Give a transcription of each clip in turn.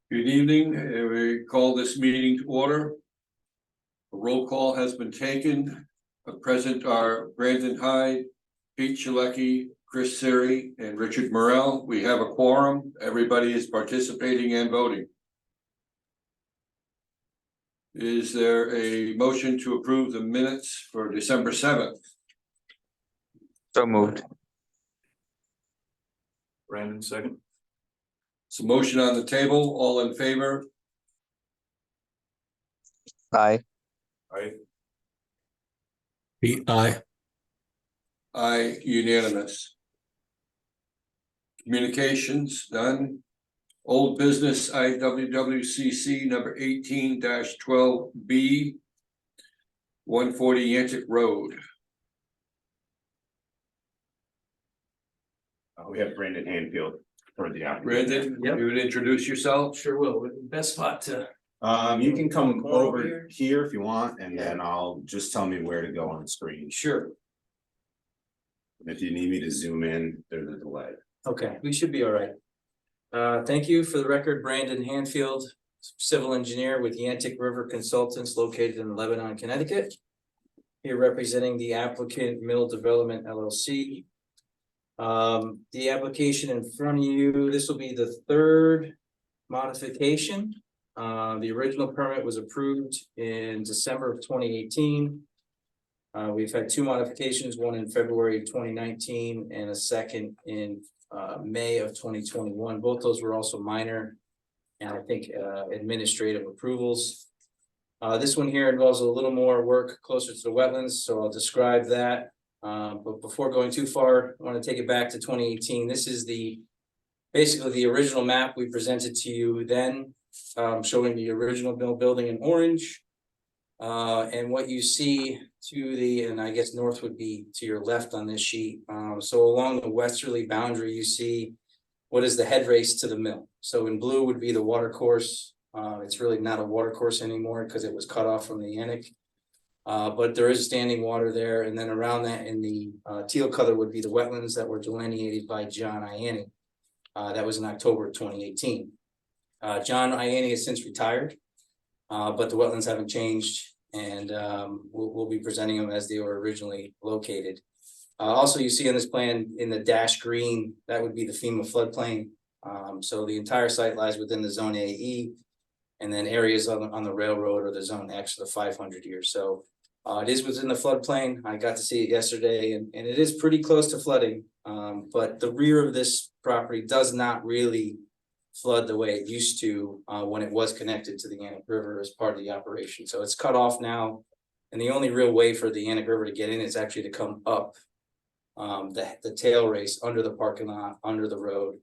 Good evening. We call this meeting to order. A roll call has been taken. Present are Brandon Hyde, Pete Chalecki, Chris Siri, and Richard Morrell. We have a quorum. Everybody is participating and voting. Is there a motion to approve the minutes for December 7th? So moved. Brandon, second. It's a motion on the table. All in favor? Aye. Aye. Pete, aye. Aye, unanimous. Communications done. Old business IWWCC number 18-12B. 140 Yantic Road. We have Brandon Hanfield for the applicant. Brandon, Yep. you would introduce yourself? Sure will. Best spot to. You can come Come over over here if you want, and Yeah. then I'll just tell me where to go on the screen. Sure. If you need me to zoom in, there's a delay. Okay, we should be all right. Thank you. For the record, Brandon Hanfield, civil engineer with Yantic River Consultants located in Lebanon, Connecticut. Here representing the applicant Mill Development LLC. The application in front of you, this will be the third modification. The original permit was approved in December of 2018. We've had two modifications, one in February of 2019 and a second in May of 2021. Both those were also minor and I think administrative approvals. This one here involves a little more work closer to the wetlands, so I'll describe that. But before going too far, I want to take it back to 2018. This is basically the original map we presented to you then, showing the original mill building in orange. And what you see and I guess north would be to your left on this sheet. So along the westerly boundary, you see what is the head race to the mill. So in blue would be the watercourse. It's really not a watercourse anymore because it was cut off from the Yantic. But there is standing water there, and then around that in the teal color would be the wetlands that were delineated by John Ianni. That was in October of 2018. John Ianni has since retired, but the wetlands haven't changed, and we'll be presenting them as they were originally located. Also, you see on this plan in the dash green, that would be the FEMA floodplain. So the entire site lies within the zone AE, and then areas on the railroad or the zone X, the 500 years. So it is within the floodplain. I got to see it yesterday, and it is pretty close to flooding. But the rear of this property does not really flood the way it used to when it was connected to the Yantic River as part of the operation. So it's cut off now, and the only real way for the Yantic River to get in is actually to come up the tail race under the parking lot, under the road.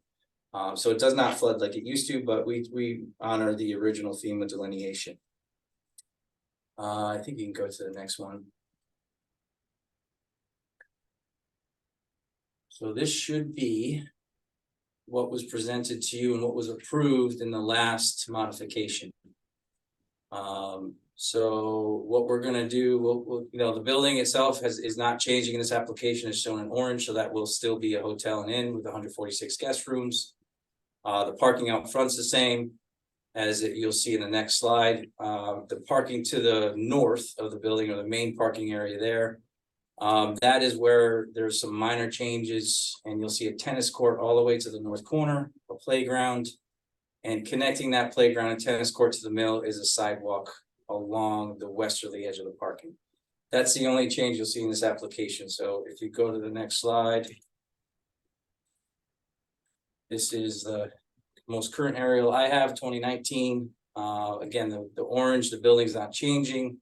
So it does not flood like it used to, but we honor the original FEMA delineation. I think you can go to the next one. So this should be what was presented to you and what was approved in the last modification. So what we're gonna do, we'll the building itself is not changing in this application, is shown in orange, so that will still be a hotel and inn with 146 guest rooms. The parking out front's the same as you'll see in the next slide. The parking to the north of the building, or the main parking area there, that is where there's some minor changes, and you'll see a tennis court all the way to the north corner, a playground, and connecting that playground and tennis court to the mill is a sidewalk along the westerly edge of the parking. That's the only change you'll see in this application. So if you go to the next slide, this is the most current aerial I have, 2019. Again, the orange, the building's not changing.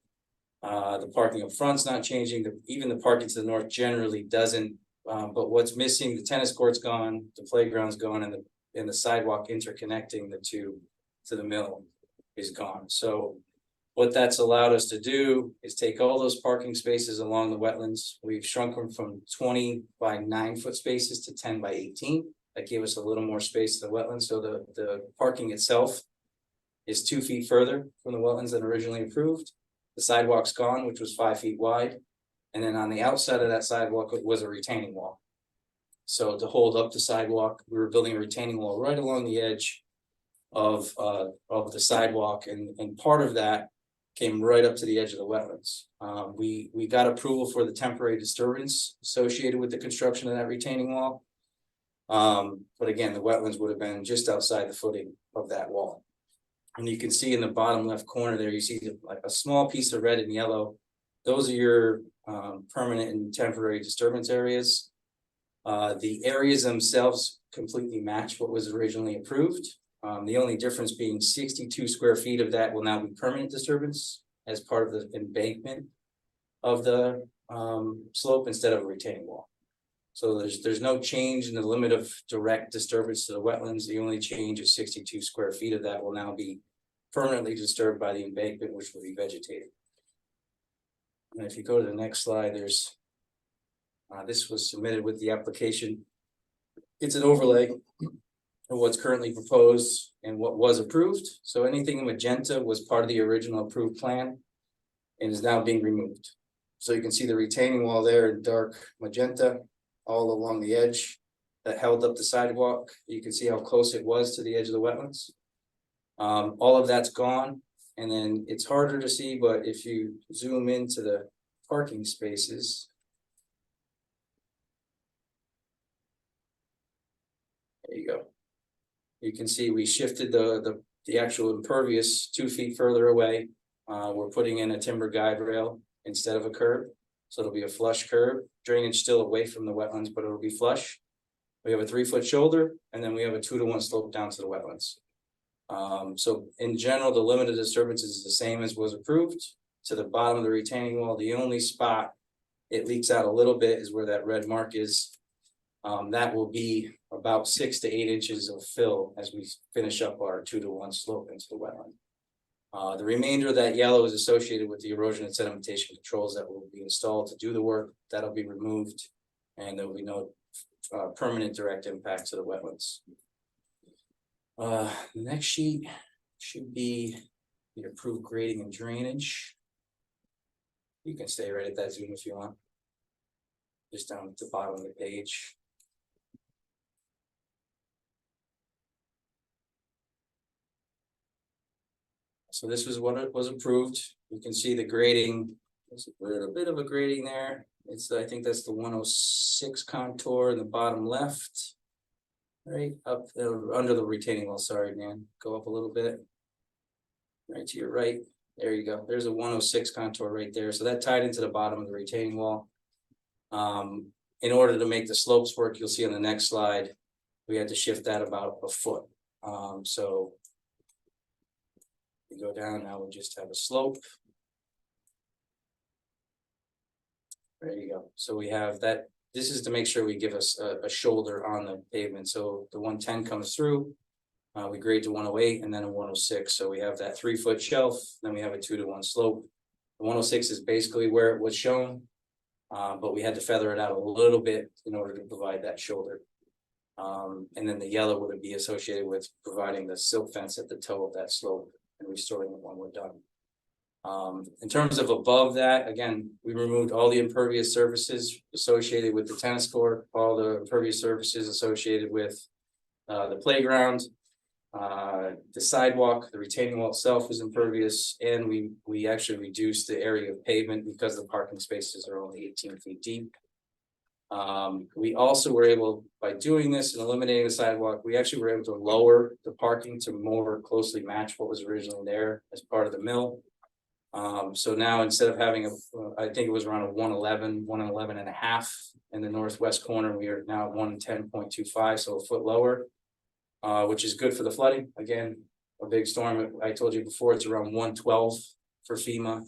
The parking up front's not changing. Even the parking to the north generally doesn't. But what's missing, the tennis court's gone, the playground's gone, and the sidewalk interconnecting the two to the mill is gone. So what that's allowed us to do is take all those parking spaces along the wetlands. We've shrunk them from 20 by 9 foot spaces to 10 by 18. That gave us a little more space to the wetlands. So the parking itself is 2 feet further from the wetlands than originally approved. The sidewalk's gone, which was 5 feet wide. And then on the outside of that sidewalk was a retaining wall. So to hold up the sidewalk, we were building a retaining wall right along the edge of the sidewalk, and part of that came right up to the edge of the wetlands. We got approval for the temporary disturbance associated with the construction of that retaining wall. But again, the wetlands would have been just outside the footing of that wall. And you can see in the bottom left corner there, you see like a small piece of red and yellow. Those are your permanent and temporary disturbance areas. The areas themselves completely match what was originally approved. The only difference being 62 square feet of that will now be permanent disturbance as part of the embankment of the slope instead of a retaining wall. So there's no change in the limit of direct disturbance to the wetlands. The only change is 62 square feet of that will now be permanently disturbed by the embankment, which will be vegetated. And if you go to the next slide, there's this was submitted with the application. It's an overlay of what's currently proposed and what was approved. So anything in magenta was part of the original approved plan and is now being removed. So you can see the retaining wall there in dark magenta all along the edge that held up the sidewalk. You can see how close it was to the edge of the wetlands. All of that's gone, and then it's harder to see, but if you zoom into the parking spaces, there you go. You can see we shifted the actual impervious 2 feet further away. We're putting in a timber guide rail instead of a curb. So it'll be a flush curb, drainage still away from the wetlands, but it'll be flush. We have a 3-foot shoulder, and then we have a 2-to-1 slope down to the wetlands. So in general, the limit of disturbance is the same as was approved. To the bottom of the retaining wall, the only spot it leaks out a little bit is where that red mark is. That will be about 6 to 8 inches of fill as we finish up our 2-to-1 slope into the wetland. The remainder of that yellow is associated with the erosion and sedimentation controls that will be installed to do the work. That'll be removed, and there will be no permanent direct impact to the wetlands. The next sheet should be the approved grading and drainage. You can stay right at that zoom if you want. Just down at the bottom of the page. So this was what it was approved. You can see the grading. There's a little bit of a grading there. I think that's the 106 contour in the bottom left. Right up under the retaining wall. Sorry, man. Go up a little bit. Right to your right. There you go. There's a 106 contour right there. So that tied into the bottom of the retaining wall. In order to make the slopes work, you'll see on the next slide, we had to shift that about a foot. So we go down, now we just have a slope. There you go. So we have that. This is to make sure we give us a shoulder on the pavement. So the 110 comes through. We grade to 108 and then a 106. So we have that 3-foot shelf. Then we have a 2-to-1 slope. The 106 is basically where it was shown, but we had to feather it out a little bit in order to provide that shoulder. And then the yellow would be associated with providing the silt fence at the toe of that slope and restoring it when we're done. In terms of above that, again, we removed all the impervious surfaces associated with the tennis court, all the impervious surfaces associated with the playground, the sidewalk, the retaining wall itself was impervious, and we actually reduced the area of pavement because the parking spaces are only 18 feet deep. We also were able, by doing this and eliminating the sidewalk, we actually were able to lower the parking to more closely match what was originally there as part of the mill. So now instead of having I think it was around a 111 and a half in the northwest corner, we are now at 110.25, so a foot lower, which is good for the flooding. Again, a big storm, I told you before, it's around 112 for FEMA.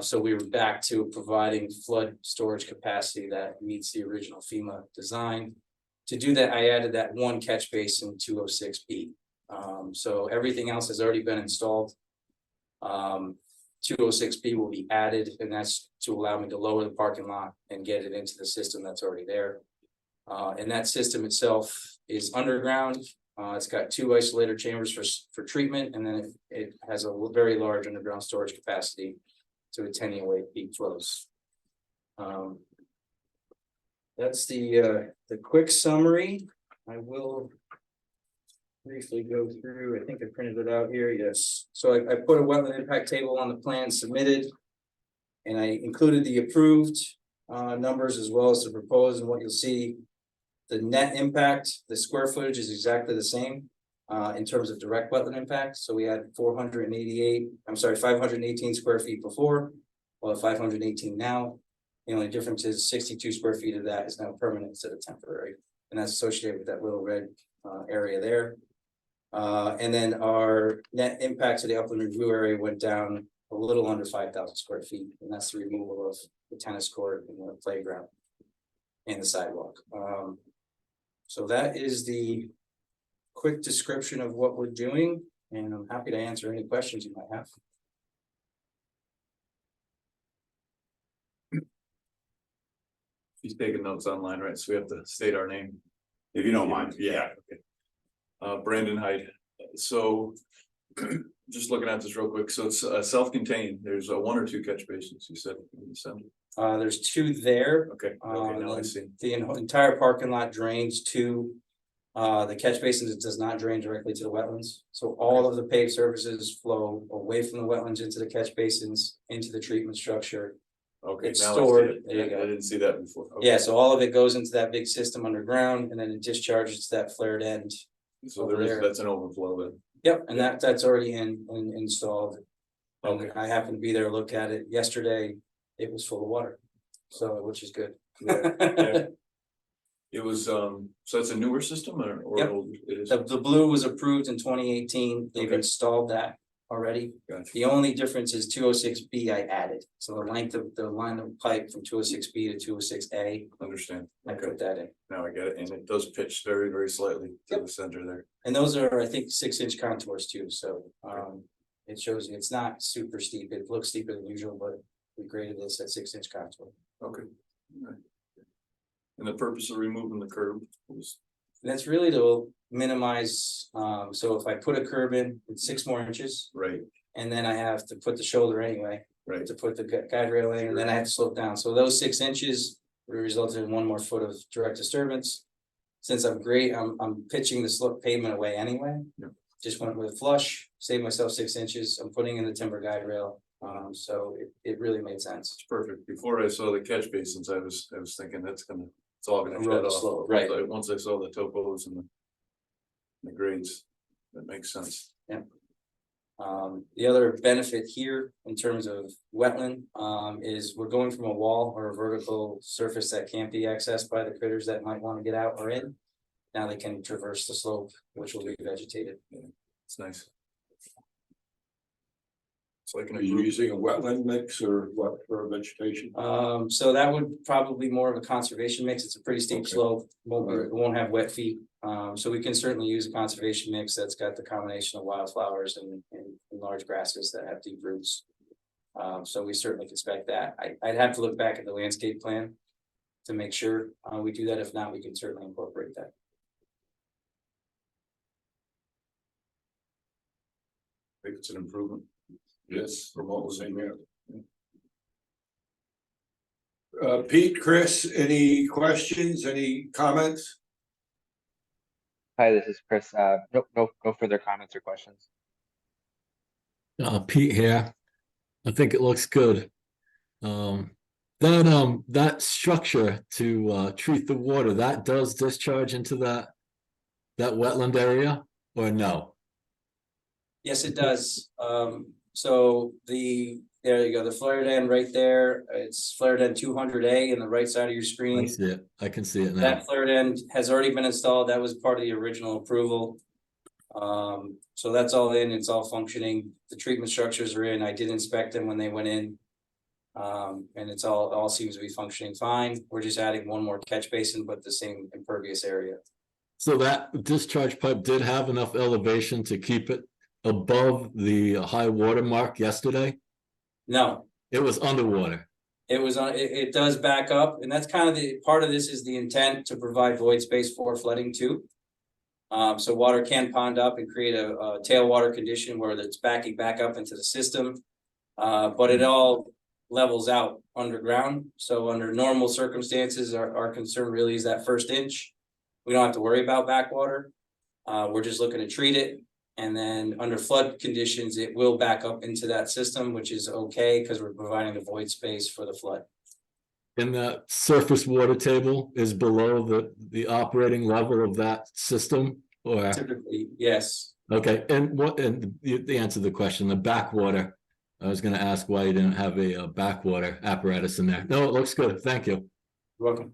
So we were back to providing flood storage capacity that meets the original FEMA design. To do that, I added that one catch basin 206B. So everything else has already been installed. 206B will be added, and that's to allow me to lower the parking lot and get it into the system that's already there. And that system itself is underground. It's got 2 isolator chambers for treatment, and then it has a very large underground storage capacity to attenuate peak flows. That's the quick summary. I will briefly go through, I think I printed it out here, yes. So I put a wetland impact table on the plan submitted. And I included the approved numbers as well as the proposed, and what you'll see. The net impact, the square footage is exactly the same in terms of direct wetland impact. So we had 518 square feet before, well, 518 now. The only difference is 62 square feet of that is now permanent instead of temporary, and that's associated with that little red area there. And then our net impact to the upland review area went down a little under 5,000 square feet, and that's the removal of the tennis court and the playground and the sidewalk. So that is the quick description of what we're doing, and I'm happy to answer any questions you might have. He's taking notes online, right? So we have to state our name. If you don't mind. Yeah. Okay. Brandon Hyde. So just looking at this real quick. So it's self-contained. There's one or two catch basins, you said in the center. There's two there. Okay. Okay. Now I see. The entire parking lot drains to the catch basins. It does not drain directly to the wetlands. So all of the paved surfaces flow away from the wetlands into the catch basins, into the treatment structure. Okay. It's now stored. I see it. There you go. I didn't see that before. Okay. Yeah, so all of it goes into that big system underground, and then it discharges to that flared end. So there is, that's an overflow then. Yep, and that's already installed. Okay. I happened to be there, look at it yesterday. It was full of water, so which is good. Yeah. It was, so it's a newer system or Yep. old? It is. The blue was approved in 2018. They've Okay. installed that already. Gotcha. The only difference is 206B I added. So the length of the line of pipe from 206B to 206A, Understand. I put that in. Now I get it. And it does pitch very, very slightly to Yep. the center there. And those are, I think, 6-inch contours too, so it shows you it's not super steep. It looks steeper than usual, but we graded this at 6-inch contour. Okay. All right. And the purpose of removing the curb was, And that's really to minimize, so if I put a curb in, it's 6 more inches, right, and then I have to put the shoulder anyway, right, to put the guide rail in, and then I have to slope down. So those 6 inches resulted in 1 more foot of direct disturbance. Since I'm pitching the slope pavement away anyway. Yep. Just went with flush, saved myself 6 inches. I'm putting in the timber guide rail. So it really made sense. it's perfect. Before I saw the catch basins, I was thinking it's all gonna Road shed off. slope, right. Once I saw the topos and the grades, that makes sense. The other benefit here in terms of wetland, is we're going from a wall or a vertical surface that can't be accessed by the critters that might want to get out or in. Now they can traverse the slope, which will be vegetated. It's nice. It's like an Are you using a wetland mix or what for vegetation? So that would probably be more of a conservation mix. It's a pretty steep Okay. slope, it won't have wet feet. So we can certainly use a conservation mix that's got the combination of wildflowers and large grasses that have deep roots. So we certainly can expect that. I'd have to look back at the landscape plan to make sure we do that. If not, we can certainly incorporate that. I think it's an improvement. Yes, from what was in here. Pete, Chris, any questions, any comments? Hi, this is Chris. No further comments or questions. Pete here. I think it looks good. That structure to treat the water, that does discharge into that wetland area, or no? Yes, it does. So there you go, the flared end right there. It's flared end 200A in the right side of your I screen. see it. I can see it now. That flared end has already been installed. That was part of the original approval. So that's all in, it's all functioning. The treatment structures are in. I did inspect them when they went in. And it's all seems to be functioning fine. We're just adding 1 more catch basin, but the same impervious area. So that discharge pipe did have enough elevation to keep it above the high water mark yesterday? No, It was underwater. it was on, it does back up, and that's kind of the part of this is the intent to provide void space for flooding too. So water can pond up and create a tailwater condition where it's backing back up into the system. But it all levels out underground. So under normal circumstances, our concern really is that first inch. We don't have to worry about backwater. We're just looking to treat it. And then under flood conditions, it will back up into that system, which is okay because we're providing the void space for the flood. And the surface water table is below the operating level of that system, or? Typically, yes. Okay, and the answer to the question, the backwater. I was gonna ask why you didn't have a backwater apparatus in there. No, it looks good. Thank you. You're welcome.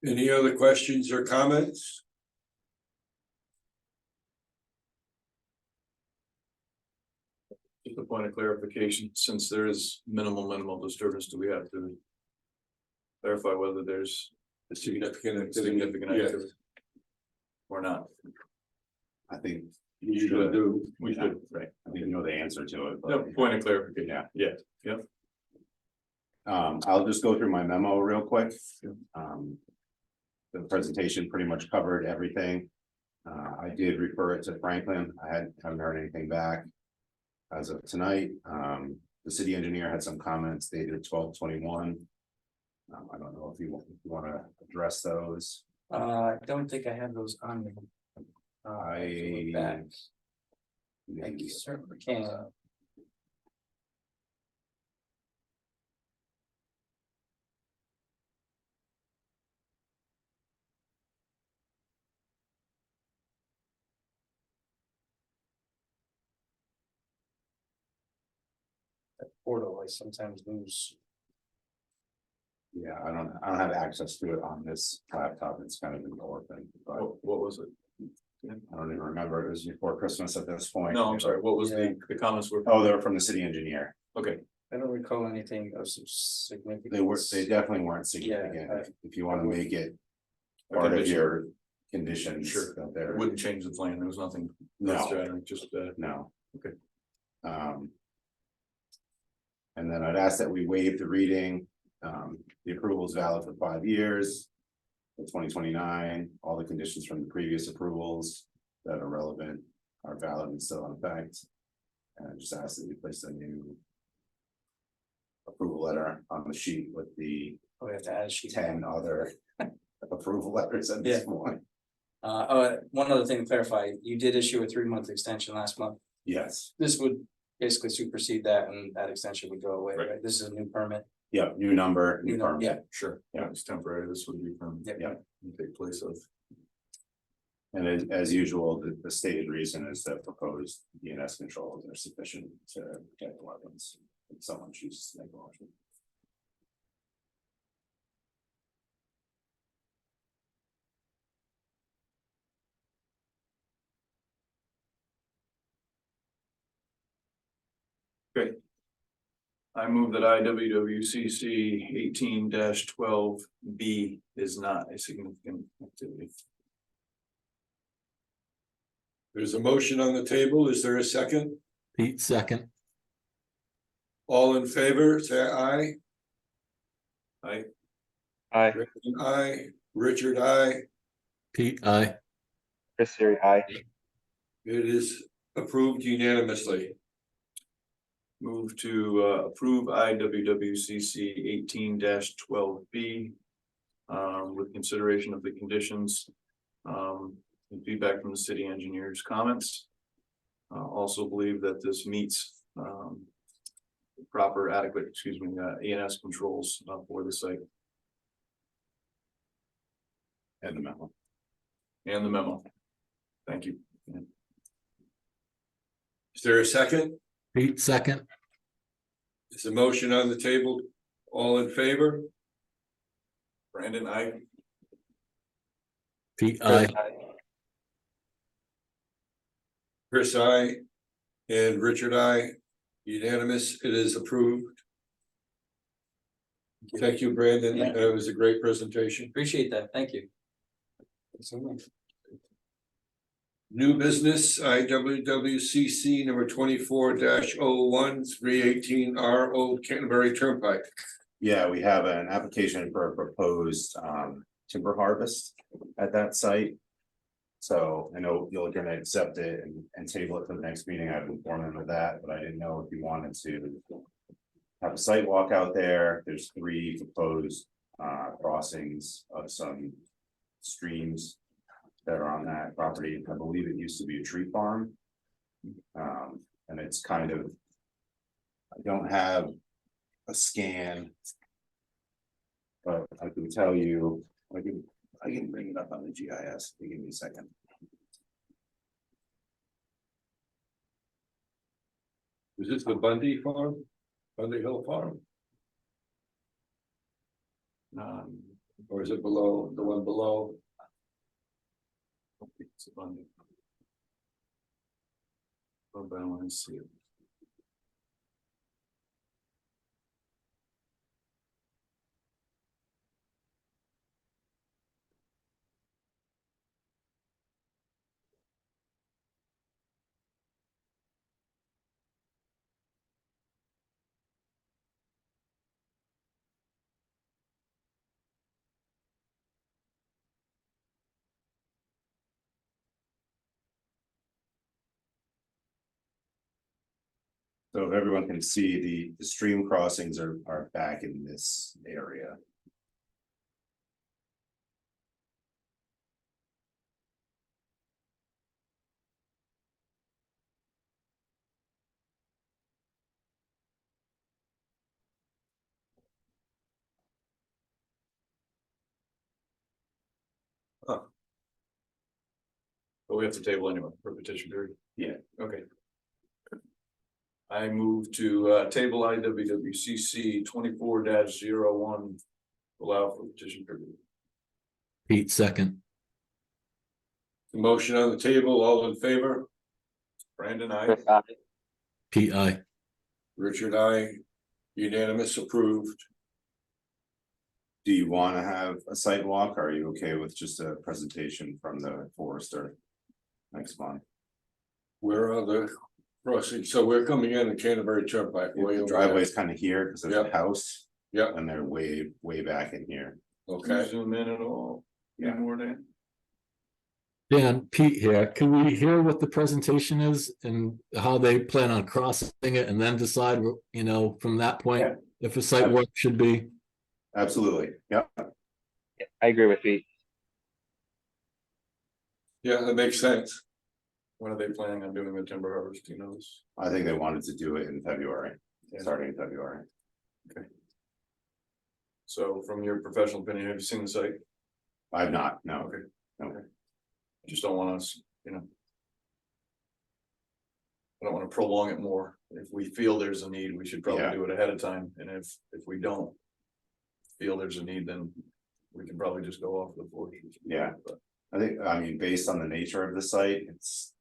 Any other questions or comments? Just a point of clarification, since there is minimal disturbance, do we have to clarify whether there's A significant significant yeah. activity or not? I think. You should do. We should, right? I think you know the answer to it. but- No, point of clarification. Yeah. Yeah. I'll just go through my memo real quick. Sure. The presentation pretty much covered everything. I did refer it to Franklin. Haven't heard anything back as of tonight. The city engineer had some comments dated 12/21. I don't know if you want to address those. I don't think I have those on me. I- Back. Thank you, certainly can. That portal, I sometimes lose. Yeah, I don't have access to it on this laptop. It's kind of an orphan, but What was it? I don't even remember. It was before Christmas at this point. No, I'm sorry, what was Yeah. the comments were? Oh, they're from the city engineer. Okay, I don't recall anything of some significance. They definitely weren't significant. Yeah, If you want to make it a part of condition. your conditions. Sure. that It they're wouldn't change the plan, there was nothing. No. earth-shattering, just No. Okay. And then I'd ask that we waive the reading. The approval is valid for 5 years. For 2029, all the conditions from the previous approvals that are relevant are valid and still in effect. And I just ask that you place a new approval letter on the sheet with the We have to add a sheet. 10 other approval letters at this Yeah. point. One other thing to clarify, you did issue a 3-month extension last month. Yes, This would basically supersede that and that extension would go away, Right. right? This is a new permit. yeah, new number, new permit. Yeah, sure, Yeah. it's temporary, this would be from. Yeah. Take place of. And as usual, the stated reason is that proposed DNS controls are sufficient to protect the wetlands. If someone chooses to make a motion. Okay. I move that IWWCC 18-12B is not a significant activity. There's a motion on the table. Is there a second? Pete, second. All in favor, say aye. Aye. Aye. Brandon, aye. Richard, aye. Pete, aye. Chris Siri, aye. It is approved unanimously. Move to approve IWWCC 18-12B. With consideration of the conditions. And feedback from the city engineer's comments. Also believe that this meets proper adequate, ENS controls for the site And the memo. and the memo. Thank you. Is there a second? Pete, second. Is a motion on the table? All in favor? Brandon, aye. Pete, aye. Chris, aye. And Richard, aye. Unanimous, it is approved. Thank you, Brandon. Yeah. That was a great presentation. appreciate that. Thank you. New business, IWWCC number 24-01, 318 RO Canterbury Turnpike. Yeah, we have an application for a proposed timber harvest at that site. So I know you're gonna accept it and table it for the next meeting. I've informed them of that, but I didn't know if you wanted to. Have a site walk out there. There's 3 proposed crossings of some streams. That are on that property. I believe it used to be a tree farm. And it's kind of. I don't have a scan. But I can tell you, I can bring it up on the GIS. Give me a second. Is this the Bundy Farm? Bundy Hill Farm, or is it below, the one below? It's abundant. Oh, but I want to see it. So if everyone can see, the stream crossings are back in this area. But we have to table anyway for petition period. Yeah. Okay. I move to table IWWCC 24-01. Allow for petition period. Pete, second. Motion on the table, all in favor? Brandon, I. Chris, aye. Pete, I. Richard, I. Unanimous, approved. Do you want to have a site walk? Or are you okay with just a presentation from the forester next month? Where are the crossings? So we're coming in Canterbury Turnpike. way The over driveway there. is kind of here because there's Yep. a house. Yep. And they're way back in here. Okay, Zoom in at all. Yeah. More Dan. Dan, Pete here. Can we hear what the presentation is and how they plan on crossing it and then decide, you know, from that point, Yeah. if a site work should be? Absolutely. Yep. Yeah, I agree with Pete. yeah, that makes sense. When are they planning on doing the timber harvest? Do you know this? I think they wanted to do it in February, Yeah. starting in February. So from your professional opinion, have you seen the site? I've not, no. Okay. Okay. Just don't want us, you know. I don't want to prolong it more. If we feel there's a need, we should probably Yeah. do it ahead of time, and if we don't. Feel there's a need, then we can probably just go off the board. Yeah. But I mean, based on the nature of the site, it's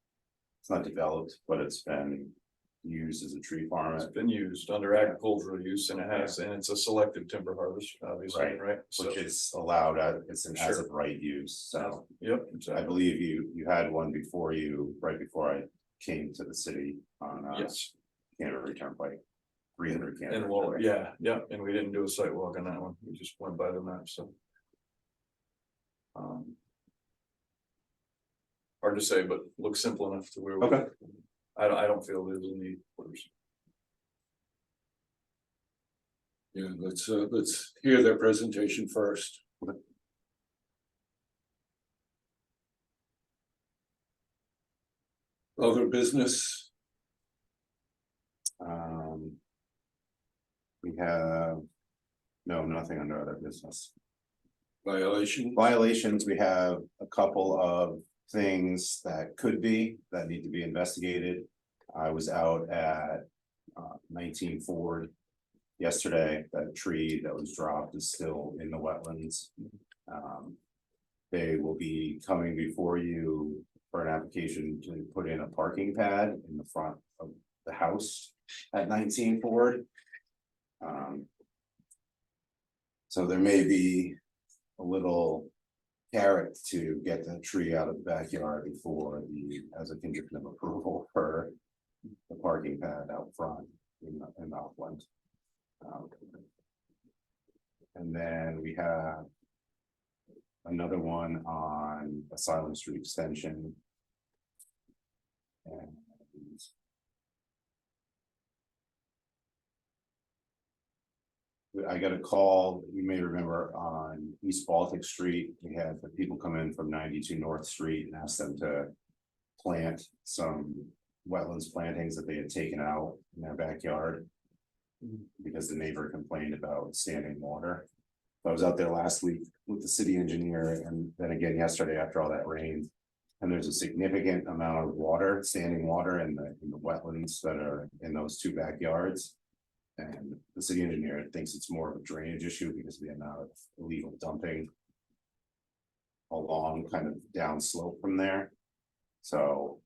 not developed, but it's been used as a tree farm. it's been used under agricultural use, and it's a selective timber harvest, obviously, Right. right? So, Which is allowed, it's an as Sure. of right use, so yep, I exactly, believe you had one before right before I came to the city on yes, Canterbury Turnpike. 300 and Canterbury. well, Turnpike. yeah, and we didn't do a site walk on that one, we just went by the map, so. Hard to say, but looks simple enough to where. Okay. I don't feel there's a need. Yeah, let's hear their presentation first. Other business, We have. No, nothing under other business. violation, Violations, we have a couple of things that need to be investigated. I was out at 19 Ford yesterday. That tree that was dropped is still in the wetlands. They will be coming before you for an application to put in a parking pad in the front of the house at 19 Ford. So there may be a little carrot to get the tree out of the backyard before as a condition of approval for the parking pad out front in Upland. And then we have another one on Asylum Street Extension. And I got a call, you may remember, on East Baltic Street. We had the people come in from 92 North Street and asked them to plant some wetlands plantings that they had taken out in their backyard because the neighbor complained about standing water. I was out there last week with the city engineer and then again yesterday after all that rain. And there's a significant amount of water, standing water in the wetlands that are in those two backyards. And the city engineer thinks it's more of a drainage issue because of the amount of illegal dumping along kind of down slope from there. So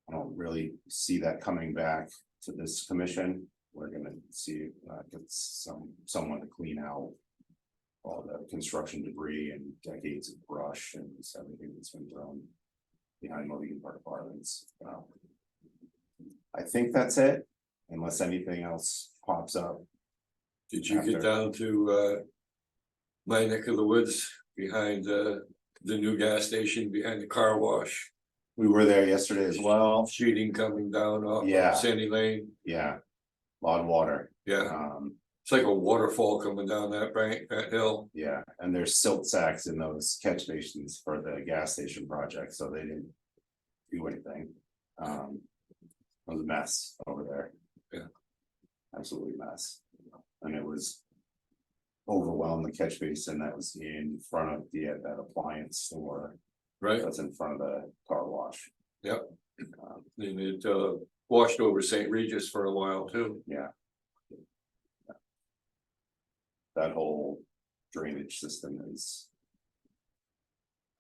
I don't really see that coming back to this commission. We're gonna see get someone to clean out all the construction debris and decades of brush and everything that's been thrown behind Mohegan Park Apartments. I think that's it, unless anything else pops up. Did you get down to my neck of the woods behind the new gas station behind the car wash? We were there yesterday as well. Sheeting coming down off Yeah. of Sandy Lane. Yeah, a lot of water. Yeah, it's like a waterfall coming down that bank, that hill. Yeah, and there's silt sacks in those catch basins for the gas station project, so they didn't do anything. It was a mess over there. Yeah. Absolutely a mess. And it was overwhelmed the catch basin that was in front of that appliance store. Right, That's in front of the car wash. and it washed over St. Regis for a while too. Yeah. That whole drainage system is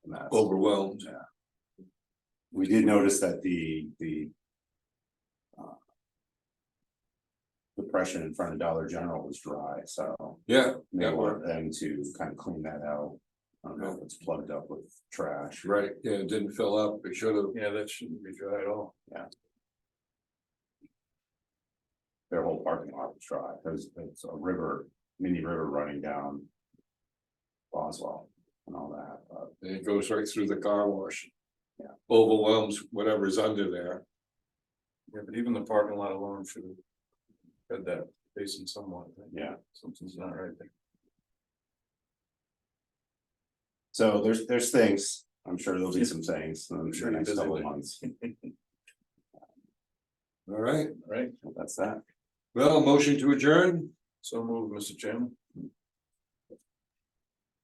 a mess. Overwhelmed. Yeah. We did notice that the depression in front of Dollar General was dry, so Yeah, they that want worked. them to kind of clean that out. I don't know if it's plugged up with trash. Right, yeah, it didn't fill up, it should have. Yeah, that shouldn't be dry at all. Their whole parking lot was dry. It's a river, mini river running down Boswell and all that, but And it goes right through the car wash. Yeah. Overwhelms whatever's under there. Yeah, but even the parking lot alone should have had that basin somewhat. yeah. Something's not right there. So there's things, I'm sure there'll be some things in sure the you're next busy couple with of it. months. All right, Right, That's that. well, motion to adjourn, so move, Mr. Chairman.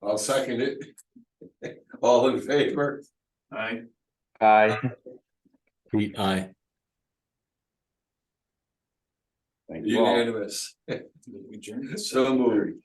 I'll second it. All in favor? Aye. Bye. Pete, aye. Thank you all. Unanimous. Adjourn. So moved.